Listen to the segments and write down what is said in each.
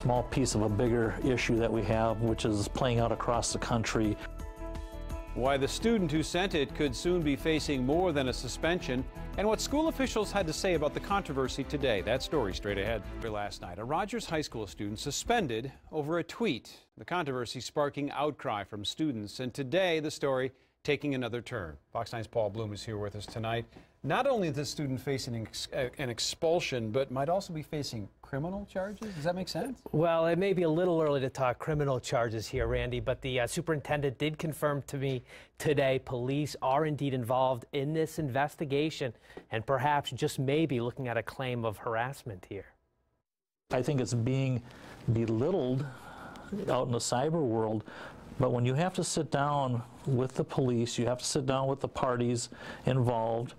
Small piece of a bigger issue that we have, which is playing out across the country. Why the student who sent it could soon be facing more than a suspension, and what school officials had to say about the controversy today. That story straight ahead. Last night, a Rogers High School student suspended over a tweet. The controversy sparking outcry from students, and today the story taking another turn. Fox 9's Paul Bloom is here with us tonight. Not only is this student facing an expulsion, but might also be facing criminal charges. Does that make sense? Well, it may be a little early to talk criminal charges here, Randy, but the superintendent did confirm to me today police are indeed involved in this investigation and perhaps just maybe looking at a claim of harassment here. I think it's being belittled out in the cyber world. But when you have to sit down with the police, you have to sit down with the parties involved,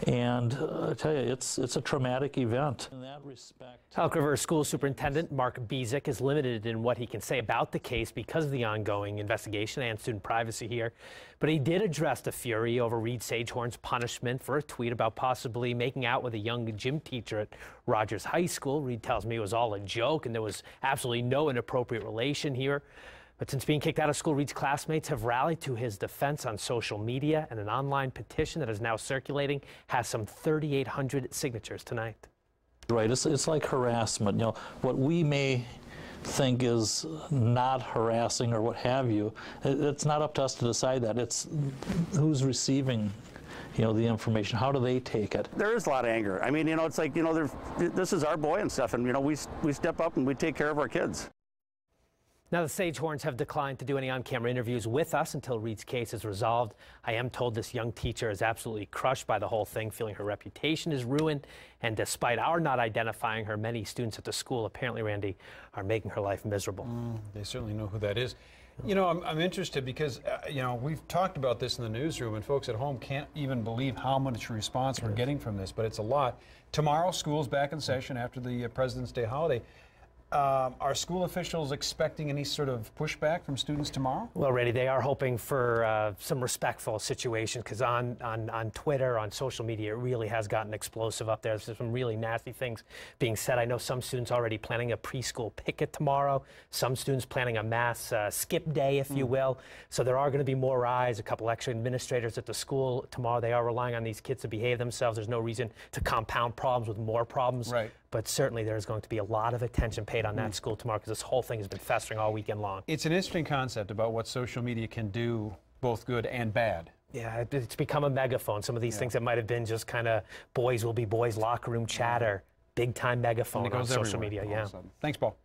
and I tell you, it's a traumatic event. In that respect, Elk River School Superintendent Mark Bezick is limited in what he can say about the case because of the ongoing investigation and student privacy here. But he did address the fury over Reid Sagehorn's punishment for a tweet about possibly making out with a young gym teacher at Rogers High School. Reid tells me it was all a joke and there was absolutely no inappropriate relation here. But since being kicked out of school, Reid's classmates have rallied to his defense on social media, and an online petition that is now circulating has some 3,800 signatures tonight. Right, it's like harassment. You know, what we may think is not harassing or what have you, it's not up to us to decide that. It's who's receiving, you know, the information. How do they take it? There is a lot of anger. I mean, you know, it's like, you know, this is our boy and stuff, and, you know, we step up and we take care of our kids. Now, the Sagehorns have declined to do any on-camera interviews with us until Reid's case is resolved. I am told this young teacher is absolutely crushed by the whole thing, feeling her reputation is ruined. And despite our not identifying her, many students at the school, apparently, Randy, are making her life miserable. They certainly know who that is. You know, I'm interested because, you know, we've talked about this in the newsroom, and folks at home can't even believe how much response we're getting from this, but it's a lot. Tomorrow, school's back in session after the President's Day holiday. Are school officials expecting any sort of pushback from students tomorrow? Well, Reid, they are hoping for some respectful situation because on Twitter, on social media, it really has gotten explosive up there. There's some really nasty things being said. I know some students already planning a preschool picket tomorrow. Some students planning a mass skip day, if you will. So there are going to be more eyes, a couple extra administrators at the school tomorrow. They are relying on these kids to behave themselves. There's no reason to compound problems with more problems. Right. But certainly there's going to be a lot of attention paid on that school tomorrow because this whole thing has been festering all weekend long. It's an interesting concept about what social media can do, both good and bad. Yeah, it's become a megaphone. Some of these things that might have been just kind of boys will be boys, locker room chatter, big-time megaphone on social media. Yeah. Thanks, Paul.